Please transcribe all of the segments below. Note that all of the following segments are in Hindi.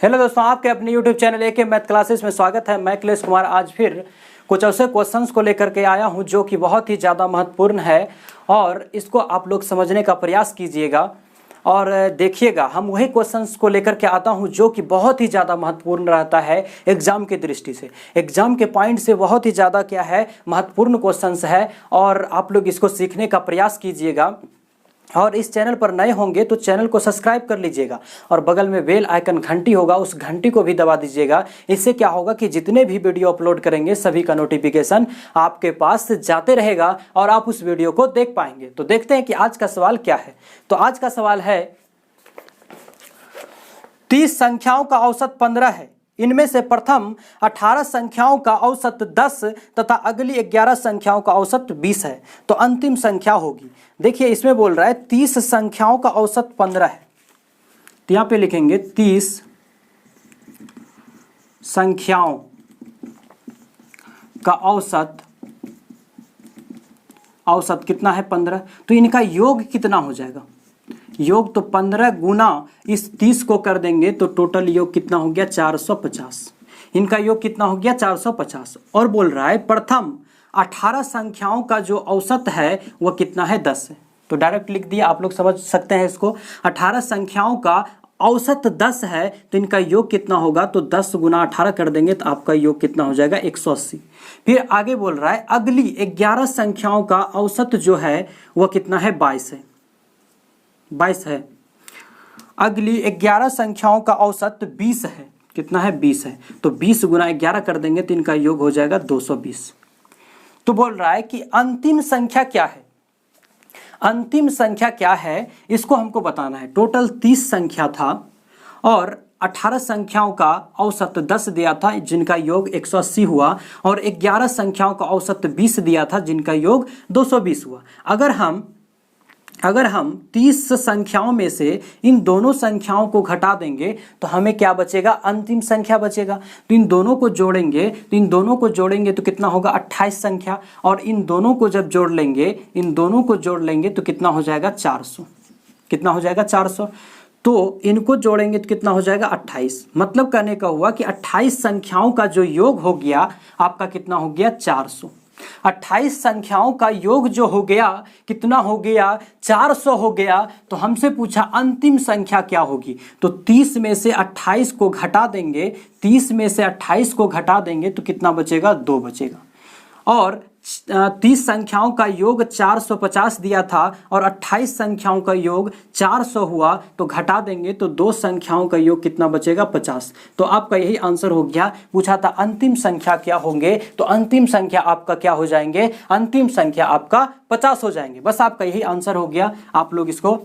हेलो दोस्तों, आपके अपने YouTube channel AK math classes में स्वागत है। मैं अखिलेश कुमार आज फिर कुछ ऐसे क्वेश्चंस को लेकर के आया हूं जो कि बहुत ही ज़्यादा महत्वपूर्ण है और इसको आप लोग समझने का प्रयास कीजिएगा और देखिएगा। हम वही क्वेश्चंस को लेकर के आता हूं जो कि बहुत ही ज़्यादा महत्वपूर्ण रहता है एग्जाम की दृष्टि से, एग्जाम के पॉइंट से बहुत ही ज़्यादा क्या है महत्वपूर्ण क्वेश्चंस है और आप लोग इसको सीखने का प्रयास कीजिएगा। और इस चैनल पर नए होंगे तो चैनल को सब्सक्राइब कर लीजिएगा और बगल में बेल आइकन घंटी होगा, उस घंटी को भी दबा दीजिएगा। इससे क्या होगा कि जितने भी वीडियो अपलोड करेंगे सभी का नोटिफिकेशन आपके पास जाते रहेगा और आप उस वीडियो को देख पाएंगे। तो देखते हैं कि आज का सवाल क्या है। तो आज का सवाल है 30 संख्याओं का औसत 15 है, इनमें से प्रथम 18 संख्याओं का औसत 10 तथा अगली 11 संख्याओं का औसत 20 है, तो अंतिम संख्या होगी। देखिए इसमें बोल रहा है 30 संख्याओं का औसत 15 है, तो यहां पे लिखेंगे 30 संख्याओं का औसत कितना है 15, तो इनका योग कितना हो जाएगा। योग तो 15 गुना इस 30 को कर देंगे तो टोटल योग कितना हो गया 450। इनका योग कितना हो गया 450। और बोल रहा है प्रथम 18 संख्याओं का जो औसत है वह कितना है 10 है, तो डायरेक्ट लिख दिया। आप लोग समझ सकते हैं इसको। 18 संख्याओं का औसत 10 है तो इनका योग कितना होगा, तो 10 गुना 18 कर देंगे तो आपका योग कितना हो जाएगा 180। फिर आगे बोल रहा है अगली 11 संख्याओं का औसत जो है वह कितना है 22 है, 22 है। अगली 11 संख्याओं का औसत 20 है, कितना है 20 है, तो 20 गुना 11 कर देंगे तो इनका योग हो जाएगा 220। तो बोल रहा है कि अंतिम संख्या क्या है, अंतिम संख्या क्या है इसको हमको बताना है। टोटल 30 संख्या था और 18 संख्याओं का औसत 10 दिया था जिनका योग 180 हुआ और 11 संख्याओं का औसत 20 दिया था जिनका योग 220 हुआ। अगर हम 30 संख्याओं में से इन दोनों संख्याओं को घटा देंगे तो हमें क्या बचेगा, अंतिम संख्या बचेगा। तो इन दोनों को जोड़ेंगे तो कितना होगा 28 संख्या, और इन दोनों को जब जोड़ लेंगे तो कितना हो जाएगा 400। कितना हो जाएगा 400। तो इनको जोड़ेंगे तो कितना हो जाएगा 28। मतलब कहने का हुआ कि 28 संख्याओं का जो योग हो गया आपका कितना हो गया 400। 28 संख्याओं का योग जो हो गया कितना हो गया 400 हो गया। तो हमसे पूछा अंतिम संख्या क्या होगी, तो 30 में से 28 को घटा देंगे, 30 में से 28 को घटा देंगे तो कितना बचेगा 2 बचेगा। और 30 संख्याओं का योग 450 दिया था और 28 संख्याओं का योग 400 हुआ, तो घटा देंगे तो 2 संख्याओं का योग कितना बचेगा 50। तो आपका यही आंसर हो गया। पूछा था अंतिम संख्या क्या होंगे, तो अंतिम संख्या आपका क्या हो जाएंगे, अंतिम संख्या आपका 50 हो जाएंगे। बस आपका यही आंसर हो गया। आप लोग इसको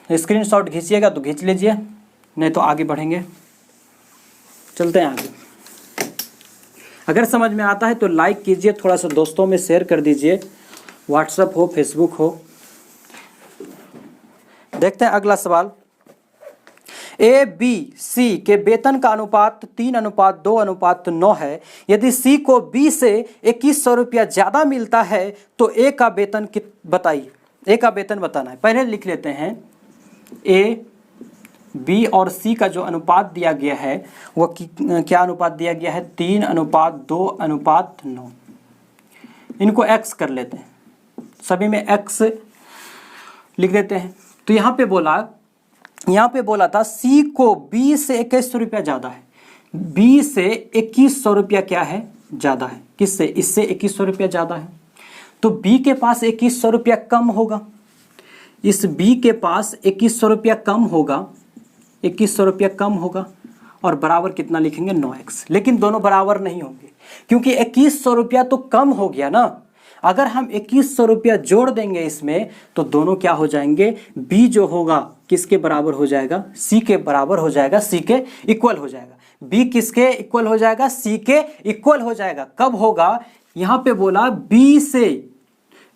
स्क्रीनशॉट खींचिएगा तो खींच लीजिए, नहीं तो आगे बढ़ेंगे। चलते हैं आगे। अगर समझ में आता है तो लाइक कीजिए, थोड़ा सा दोस्तों में शेयर कर दीजिए, व्हाट्सएप हो फेसबुक हो। देखते हैं अगला सवाल। ए बी सी के वेतन का अनुपात 3:2:9 है। यदि सी को बी से 2100 रुपया ज्यादा मिलता है तो ए का वेतन बताइए। ए का वेतन बताना है। पहले लिख लेते हैं ए बी और सी का जो अनुपात दिया गया है वह क्या अनुपात दिया गया है 3:2:9। इनको x कर लेते हैं, सभी में x लिख देते हैं। तो यहाँ पे बोला था सी को बी से 2100 रुपया ज्यादा है, बी से 2100 रुपया क्या है ज्यादा है। किससे, इससे 2100 रुपया ज्यादा है, तो बी के पास 2100 रुपया कम होगा। इस बी के पास 2100 रुपया कम होगा, 2100 रुपया कम होगा और बराबर कितना लिखेंगे 9x। लेकिन दोनों बराबर नहीं होंगे क्योंकि 2100 रुपया तो कम हो गया ना। अगर हम 2100 रुपया जोड़ देंगे इसमें तो दोनों क्या हो जाएंगे, b जो होगा किसके बराबर हो जाएगा, c के बराबर हो जाएगा, c के इक्वल हो जाएगा। b किसके इक्वल हो जाएगा, c के इक्वल हो जाएगा। कब होगा, यहाँ पे बोला b से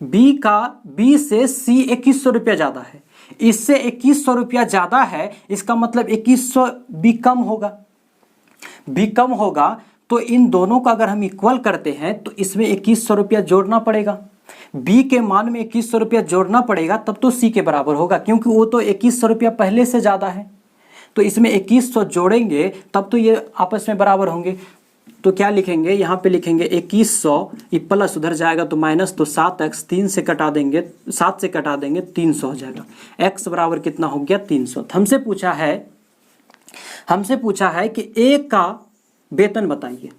c 2100 रुपया ज्यादा है, इससे 2100 रुपया ज्यादा है, इसका मतलब 2100 बी कम होगा। तो इन दोनों का अगर हम इक्वल करते हैं तो इसमें 2100 रुपया जोड़ना पड़ेगा। बी के मान में 2100 रुपया जोड़ना पड़ेगा तब तो सी के बराबर होगा, क्योंकि वो तो 2100 रुपया पहले से ज्यादा है। तो इसमें 2100 जोड़ेंगे तब तो ये आपस में बराबर होंगे। तो क्या लिखेंगे, यहाँ पे लिखेंगे 2100, ये प्लस उधर जाएगा तो माइनस, तो 7x 3 से कटा देंगे, 7 से कटा देंगे 300 हो जाएगा। x बराबर कितना हो गया 300। हमसे पूछा है कि a का वेतन बताइए।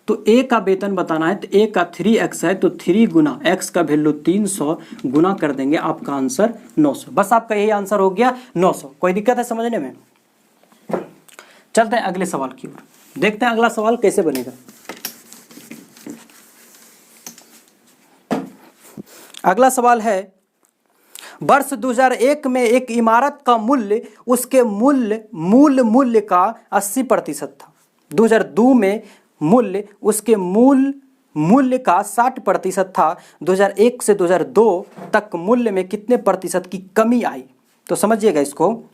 तो a का वेतन बताना है तो a का 3x है, तो 3 गुना x का वैल्यू 300 गुना कर देंगे, आपका आंसर 900। बस आपका यही आंसर हो गया 900। कोई दिक्कत है समझने में? चलते हैं अगले सवाल की ओर, देखते हैं अगला सवाल कैसे बनेगा। अगला सवाल है, वर्ष 2001 में एक इमारत का मूल्य उसके मूल मूल्य का 80% था। 2002 में मूल्य उसके मूल मूल्य का 60% था। 2001 से 2002 तक मूल्य में कितने प्रतिशत की कमी आई? तो समझिएगा इसको,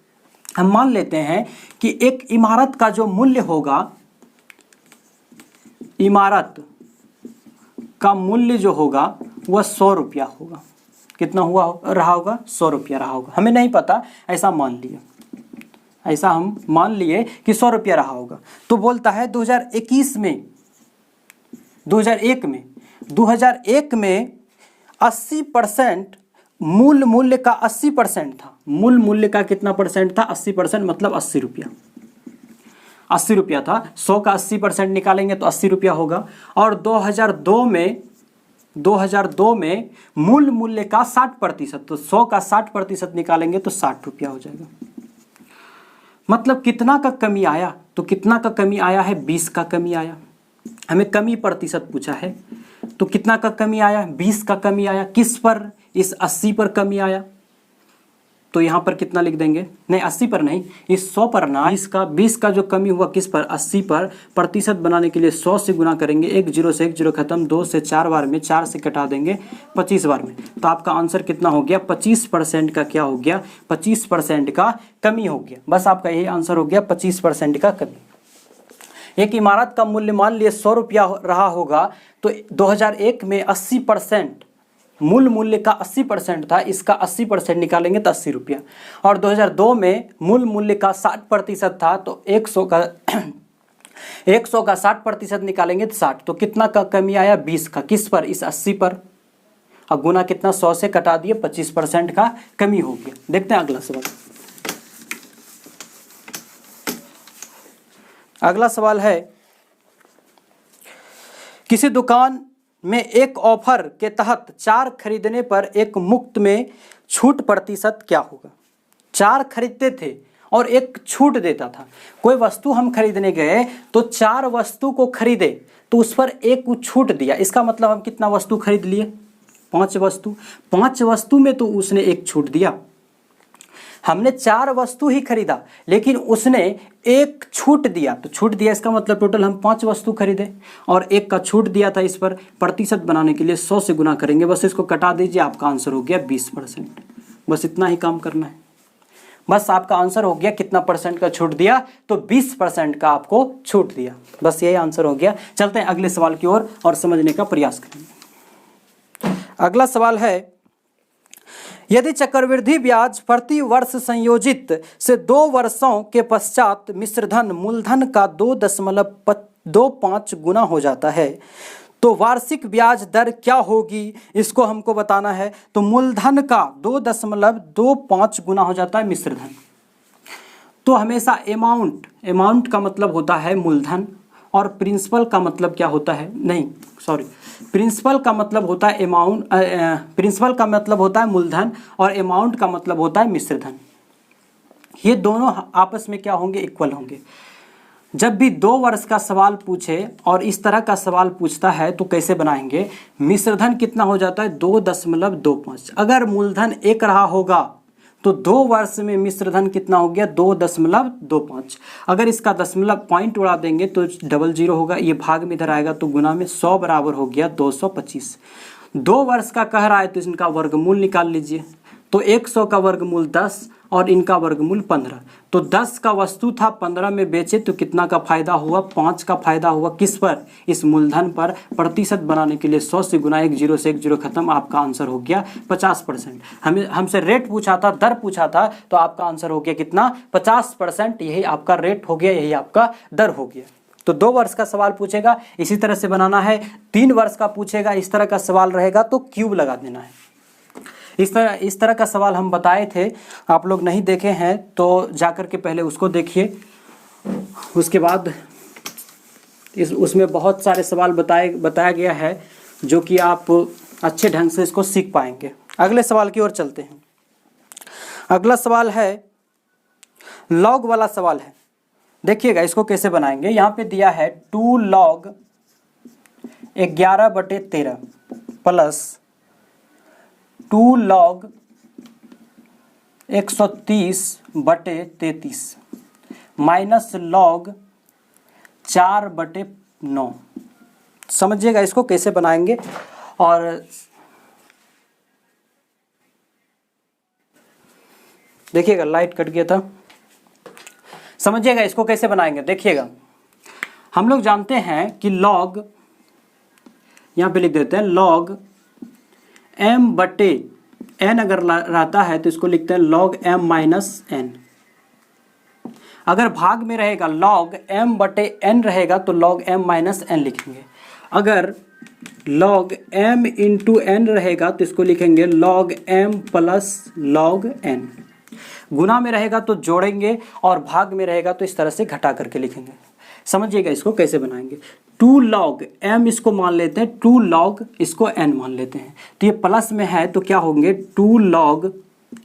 हम मान लेते हैं कि एक इमारत का जो मूल्य होगा, इमारत का मूल्य जो होगा वह 100 रुपया होगा। कितना रहा होगा? 100 रुपया रहा होगा। हमें नहीं पता, ऐसा हम मान लिए कि 100 रुपया रहा होगा। तो बोलता है 2001 में 80% मूल मूल्य का 80% था। मूल मूल्य का कितना परसेंट था? 80%, मतलब 80 रुपया। 80 रुपया था, 100 का 80% निकालेंगे तो 80 रुपया होगा। और 2002 में मूल मूल्य का 60%, तो 100 का 60% निकालेंगे तो 60 रुपया हो जाएगा। मतलब कितना का कमी आया? तो कितना का कमी आया है? 20 का कमी आया। हमें कमी प्रतिशत पूछा है, तो कितना का कमी आया? 20 का कमी आया। किस पर? इस 80 पर कमी आया। तो यहाँ पर कितना लिख देंगे? नहीं, 80 पर नहीं, इस 100 पर ना। 20 का जो कमी हुआ किस पर? 80 पर। प्रतिशत बनाने के लिए 100 से गुना करेंगे, 1 0 से 1 0 खत्म, 2 से 4 बार में, 4 से कटा देंगे 25 बार में। तो आपका आंसर कितना हो गया? 25% का क्या हो गया? 25% का कमी हो गया। बस आपका यही आंसर हो गया, 25% का कमी। एक इमारत का मूल्य मान लिए 100 रुपया रहा होगा, तो 2001 में 80% मूल मूल्य का 80% था, इसका 80% निकालेंगे तो 80 रुपया। और 2002 में मूल मूल्य का 60% था, तो 100 का 60% निकालेंगे तो 60। तो कितना का कमी आया? 20 का। किस पर? इस 80 पर। अब गुना कितना? 100 से कटा दिए, 25% का कमी हो गया। देखते हैं अगला सवाल। अगला सवाल है, किसी दुकान में एक ऑफर के तहत 4 खरीदने पर एक मुफ्त में छूट प्रतिशत क्या होगा? 4 खरीदते थे और एक छूट देता था। कोई वस्तु हम खरीदने गए तो 4 वस्तु को खरीदे तो उस पर एक छूट दिया। इसका मतलब हम कितना वस्तु खरीद लिए? 5 वस्तु। 5 वस्तु में तो उसने एक छूट दिया। हमने 4 वस्तु ही खरीदा लेकिन उसने एक छूट दिया, तो छूट दिया इसका मतलब टोटल हम 5 वस्तु खरीदे और एक का छूट दिया था। इस पर प्रतिशत बनाने के लिए 100 से गुना करेंगे, बस इसको कटा दीजिए, आपका आंसर हो गया 20%। बस इतना ही काम करना है। बस आपका आंसर हो गया कितना परसेंट का छूट दिया? तो 20% का आपको छूट दिया। बस यही आंसर हो गया। चलते हैं अगले सवाल की ओर और समझने का प्रयास करेंगे। अगला सवाल है, यदि चक्रवृद्धि ब्याज प्रति वर्ष संयोजित से 2 वर्षों के पश्चात मिश्रधन मूलधन का 2.25 गुना हो जाता है तो वार्षिक ब्याज दर क्या होगी? इसको हमको बताना है। तो मूलधन का 2.25 गुना हो जाता है मिश्रधन। तो हमेशा अमाउंट का मतलब होता है मूलधन और प्रिंसिपल का मतलब क्या होता है? प्रिंसिपल का मतलब होता है प्रिंसिपल का मतलब होता है मूलधन और अमाउंट का मतलब होता है मिश्रधन। ये दोनों आपस में क्या होंगे? इक्वल होंगे। जब भी 2 वर्ष का सवाल पूछे और इस तरह का सवाल पूछता है तो कैसे बनाएंगे? मिश्रधन कितना हो जाता है? 2.25। अगर मूलधन 1 रहा होगा तो 2 वर्ष में मिश्रधन कितना हो गया? 2.25। अगर इसका दशमलव पॉइंट उड़ा देंगे तो 00 होगा, ये भाग में इधर आएगा तो गुना में 100 बराबर हो गया 225। 2 वर्ष का कह रहा है तो इनका वर्गमूल निकाल लीजिए। तो 100 का वर्गमूल 10 और इनका वर्गमूल 15। तो 10 का वस्तु था, 15 में बेचे तो कितना का फायदा हुआ? 5 का फायदा हुआ। किस पर? इस मूलधन पर। प्रतिशत बनाने के लिए 100 से गुना, 1 0 से 1 0 खत्म। आपका आंसर हो गया 50%। हमसे रेट पूछा था, दर पूछा था, तो आपका आंसर हो गया कितना? 50%। यही आपका रेट हो गया, यही आपका दर हो गया। तो 2 वर्ष का सवाल पूछेगा, इसी तरह से बनाना है। 3 वर्ष का पूछेगा, इस तरह का सवाल रहेगा तो क्यूब लगा देना है। इस तरह का सवाल हम बताए थे, आप लोग नहीं देखे हैं तो जाकर के पहले उसको देखिए। उसके बाद उसमें बहुत सारे सवाल बताया गया है जो कि आप अच्छे ढंग से इसको सीख पाएंगे। अगले सवाल की ओर चलते हैं। अगला सवाल है लॉग वाला सवाल है। देखिएगा इसको कैसे बनाएंगे। यहाँ पे दिया है 2 log 11/13 plus 2 log 130/33 minus log 4/9। समझिएगा इसको कैसे बनाएंगे। और देखिएगा लाइट कट गया था, समझिएगा इसको कैसे बनाएंगे। देखिएगा हम लोग जानते हैं कि log, यहाँ पे लिख देते हैं log m/n अगर रहता है तो इसको लिखते हैं log m-n। अगर भाग में रहेगा log m/n रहेगा तो log m-n लिखेंगे। अगर log m × n रहेगा तो इसको लिखेंगे log m + log n। गुना में रहेगा तो जोड़ेंगे और भाग में रहेगा तो इस तरह से घटा करके लिखेंगे। समझिएगा इसको कैसे बनाएंगे। 2 log m इसको मान लेते हैं, 2 log इसको n मान लेते हैं। तो ये प्लस में है तो क्या होंगे? 2 log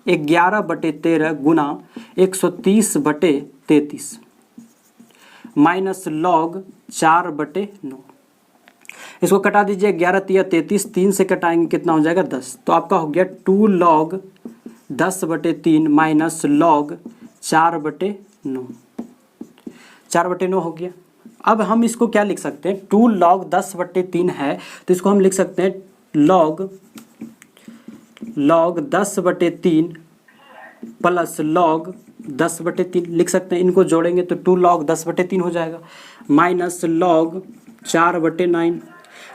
11/13 गुना 130/33 माइनस log 4/9। इसको कटा दीजिए, 11 × 33, 3 से कटाएंगे कितना हो जाएगा? 10। तो आपका हो गया 2 log 10/3 माइनस log 4/9। 4/9 हो गया। अब हम इसको क्या लिख सकते हैं? 2 log 10/3 है तो इसको हम लिख सकते हैं log 10/3 प्लस log 10/3 लिख सकते हैं। इनको जोड़ेंगे तो 2 log 10/3 हो जाएगा माइनस log 4/9।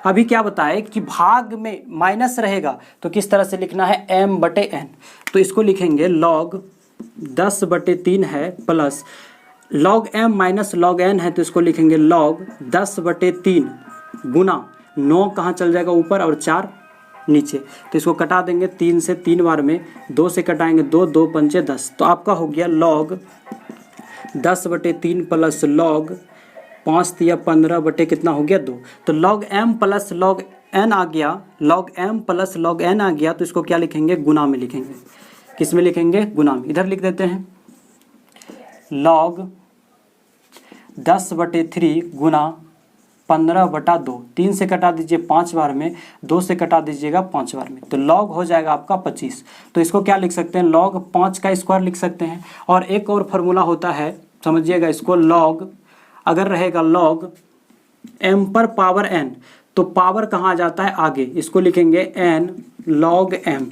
अभी क्या बताए कि भाग में माइनस रहेगा तो किस तरह से लिखना है? m/n। तो इसको लिखेंगे log 10/3 है plus log m minus log n है तो इसको लिखेंगे log 10/3 गुना 9 कहाँ चल जाएगा? ऊपर, और 4 नीचे। तो इसको कटा देंगे 3 से 3 बार में, 2 से कटाएंगे 2, 2 पंचे 10। तो आपका हो गया log 10/3 प्लस log 5 या 15 कितना हो गया? 2। तो log m + log n आ गया, log m + log n आ गया तो इसको क्या लिखेंगे? गुना में लिखेंगे। किस में लिखेंगे? गुना में। इधर लिख देते हैं log 10/3 गुना 15/2। 3 से कटा दीजिए 5 बार में, 2 से कटा दीजिएगा 5 बार में, तो log हो जाएगा आपका 25। तो इसको क्या लिख सकते हैं? log 5 का स्क्वायर लिख सकते हैं। और एक और फार्मूला होता है, समझिएगा इसको। log अगर रहेगा log m/n तो पावर कहाँ आ जाता है? आगे। इसको लिखेंगे n log m